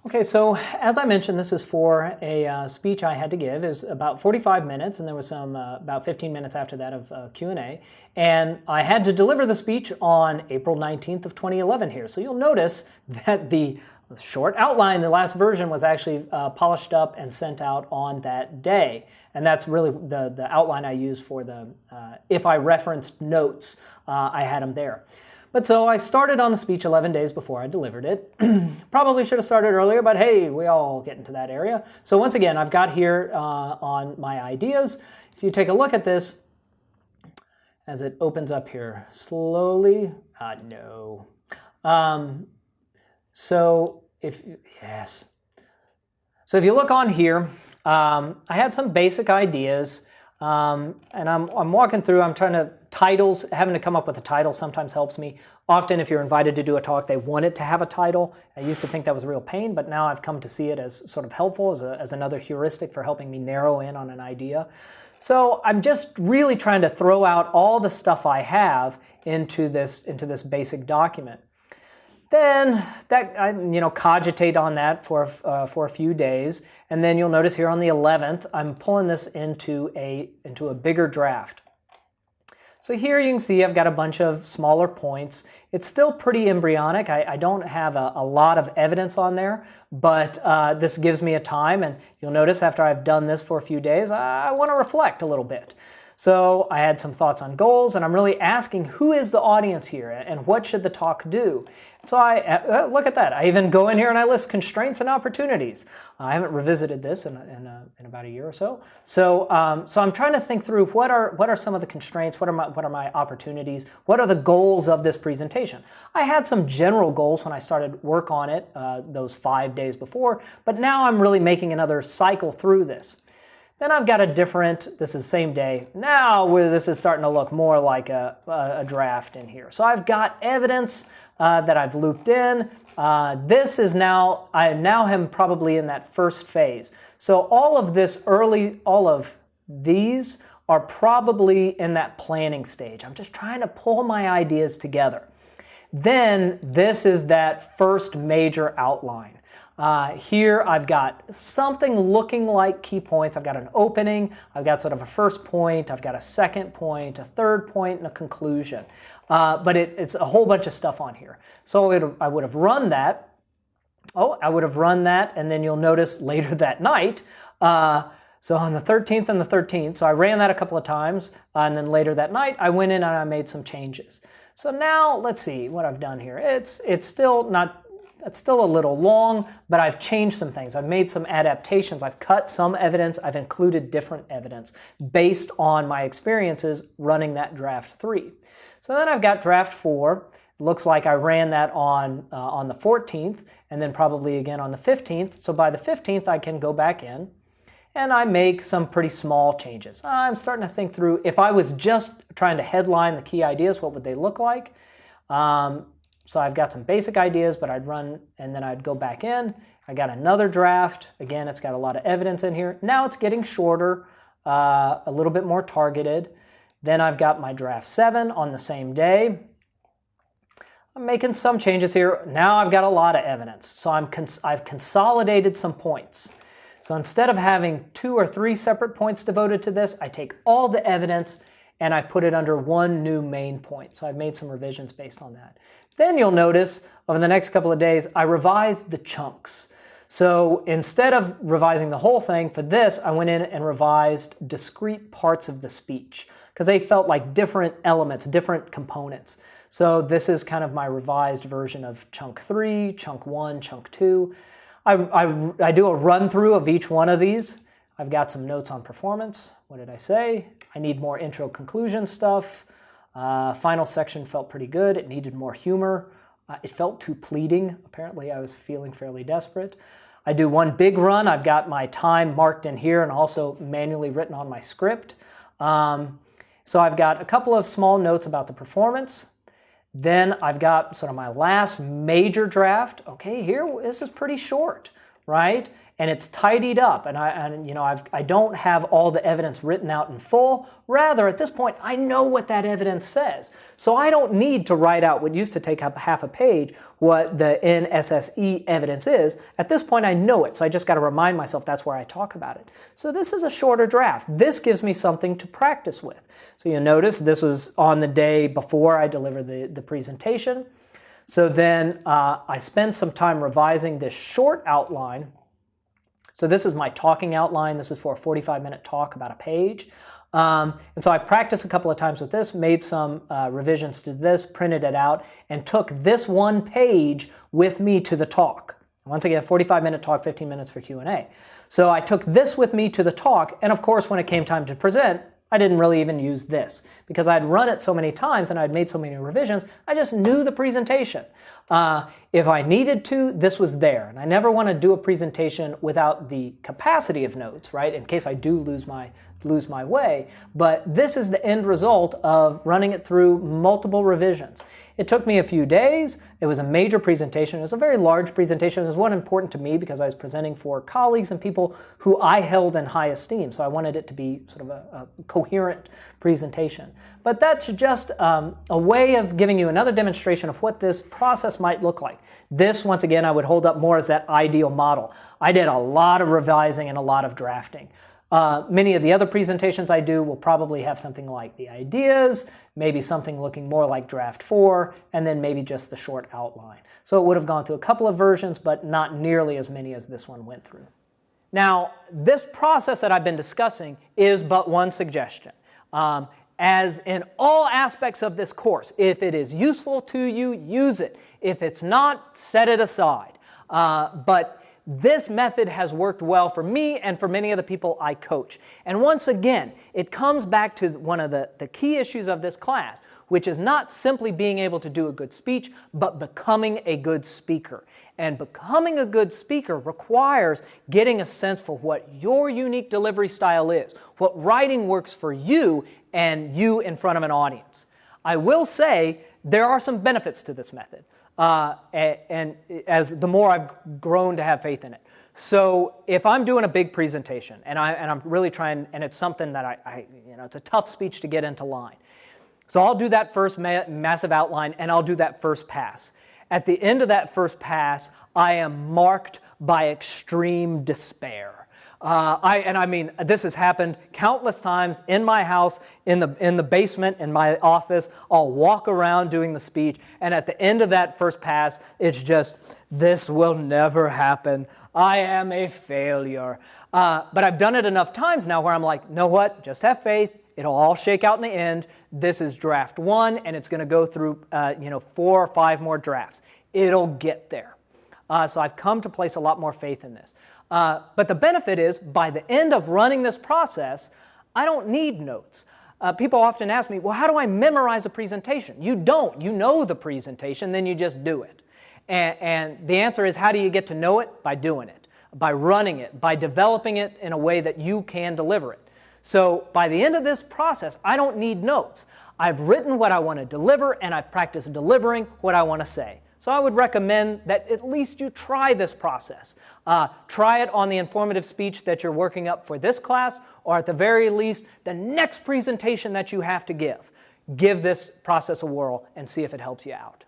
Okay, so as I mentioned, this is for a speech I had to give. It was about 45 minutes, and there was some about 15 minutes after that of Q&A. And I had to deliver the speech on April 19th of 2011 here. So you'll notice that the short outline, the last version, was actually polished up and sent out on that day. And that's really the outline I used for the, if I referenced notes, I had them there. But so I started on the speech 11 days before I delivered it. Probably should have started earlier, but hey, we all get into that area. So once again, I've got here on my ideas. If you take a look at this, as it opens up here slowly, no. So if you look on here, I had some basic ideas. And I'm walking through, I'm trying to, titles, having to come up with a title sometimes helps me. Often if you're invited to do a talk, they want it to have a title. I used to think that was a real pain, but now I've come to see it as sort of helpful, as another heuristic for helping me narrow in on an idea. So I'm just really trying to throw out all the stuff I have into this basic document. Then I cogitate on that for a few days, and then you'll notice here on the 11th, I'm pulling this into a bigger draft. So here you can see I've got a bunch of smaller points. It's still pretty embryonic. I don't have a lot of evidence on there, but this gives me a time, and you'll notice after I've done this for a few days, I want to reflect a little bit. So I had some thoughts on goals, and I'm really asking who is the audience here and what should the talk do? So I look at that. I even go in here and I list constraints and opportunities. I haven't revisited this in about a year or so. So I'm trying to think through what are some of the constraints, what are my opportunities, what are the goals of this presentation. I had some general goals when I started work on it those 5 days before, but now I'm really making another cycle through this. Then I've got a different, this is same day, now this is starting to look more like a draft in here. So I've got evidence that I've looped in. This is now, I now am probably in that first phase. So all of these are probably in that planning stage. I'm just trying to pull my ideas together. Then this is that first major outline. Here I've got something looking like key points. I've got an opening, I've got sort of a first point, I've got a second point, a third point, and a conclusion. But it's a whole bunch of stuff on here. So I would have run that. I would have run that, and then you'll notice later that night, so on the 13th and the 13th, so I ran that a couple of times, and then later that night I went in and I made some changes. So now let's see what I've done here. It's still a little long, but I've changed some things. I've made some adaptations. I've cut some evidence. I've included different evidence based on my experiences running that draft 3. So then I've got draft 4. It looks like I ran that on the 14th and then probably again on the 15th. So by the 15th, I can go back in and I make some pretty small changes. I'm starting to think through if I was just trying to headline the key ideas, what would they look like? So I've got some basic ideas, but I'd run and then I'd go back in. I got another draft. Again, it's got a lot of evidence in here. Now it's getting shorter, a little bit more targeted. Then I've got my draft 7 on the same day. I'm making some changes here. Now I've got a lot of evidence. So I've consolidated some points. So instead of having 2 or 3 separate points devoted to this, I take all the evidence and I put it under one new main point. So I've made some revisions based on that. Then you'll notice over the next couple of days, I revised the chunks. So instead of revising the whole thing for this, I went in and revised discrete parts of the speech because they felt like different elements, different components. So this is kind of my revised version of chunk 3, chunk 1, chunk 2. I do a run through of each one of these. I've got some notes on performance. What did I say? I need more intro conclusion stuff. Final section felt pretty good. It needed more humor. It felt too pleading. Apparently I was feeling fairly desperate. I do one big run. I've got my time marked in here and also manually written on my script. So I've got a couple of small notes about the performance. Then I've got sort of my last major draft. Okay, here, this is pretty short, right? And it's tidied up, and I don't have all the evidence written out in full. Rather, at this point, I know what that evidence says. So I don't need to write out what used to take up half a page, what the NSSE evidence is. At this point, I know it, so I just got to remind myself that's where I talk about it. So this is a shorter draft. This gives me something to practice with. So you'll notice this was on the day before I delivered the presentation. So then I spend some time revising this short outline. So this is my talking outline. This is for a 45-minute talk about a page. And so I practiced a couple of times with this, made some revisions to this, printed it out, and took this one page with me to the talk. Once again, 45-minute talk, 15 minutes for Q&A. So I took this with me to the talk, and of course, when it came time to present, I didn't really even use this because I'd run it so many times and I'd made so many revisions, I just knew the presentation. If I needed to, this was there. And I never want to do a presentation without the capacity of notes, right, in case I do lose my way. But this is the end result of running it through multiple revisions. It took me a few days. It was a major presentation. It was a very large presentation. It was one important to me because I was presenting for colleagues and people who I held in high esteem. So I wanted it to be sort of a coherent presentation. But that's just a way of giving you another demonstration of what this process might look like. This, once again, I would hold up more as that ideal model. I did a lot of revising and a lot of drafting. Many of the other presentations I do will probably have something like the ideas, maybe something looking more like draft 4, and then maybe just the short outline. So it would have gone through a couple of versions, but not nearly as many as this one went through. Now, this process that I've been discussing is but one suggestion. As in all aspects of this course, if it is useful to you, use it. If it's not, set it aside. But this method has worked well for me and for many of the people I coach. And once again, it comes back to one of the key issues of this class, which is not simply being able to do a good speech, but becoming a good speaker. And becoming a good speaker requires getting a sense for what your unique delivery style is, what writing works for you and you in front of an audience. I will say there are some benefits to this method. And as the more I've grown to have faith in it. So if I'm doing a big presentation and I'm really trying, and it's something that it's a tough speech to get into line. So I'll do that first massive outline and I'll do that first pass. At the end of that first pass, I am marked by extreme despair. I mean, this has happened countless times in my house, in the basement, in my office. I'll walk around doing the speech, and at the end of that first pass, it's just, this will never happen. I am a failure. But I've done it enough times now where I'm like, know what? Just have faith. It'll all shake out in the end. This is draft 1, and it's going to go through 4 or 5 more drafts. It'll get there. So I've come to place a lot more faith in this. But the benefit is, by the end of running this process, I don't need notes. People often ask me, well, how do I memorize a presentation? You don't. You know the presentation, then you just do it. And the answer is, how do you get to know it? By doing it, by running it, by developing it in a way that you can deliver it. So by the end of this process, I don't need notes. I've written what I want to deliver, and I've practiced delivering what I want to say. So I would recommend that at least you try this process. Try it on the informative speech that you're working up for this class, or at the very least, the next presentation that you have to give. Give this process a whirl and see if it helps you out.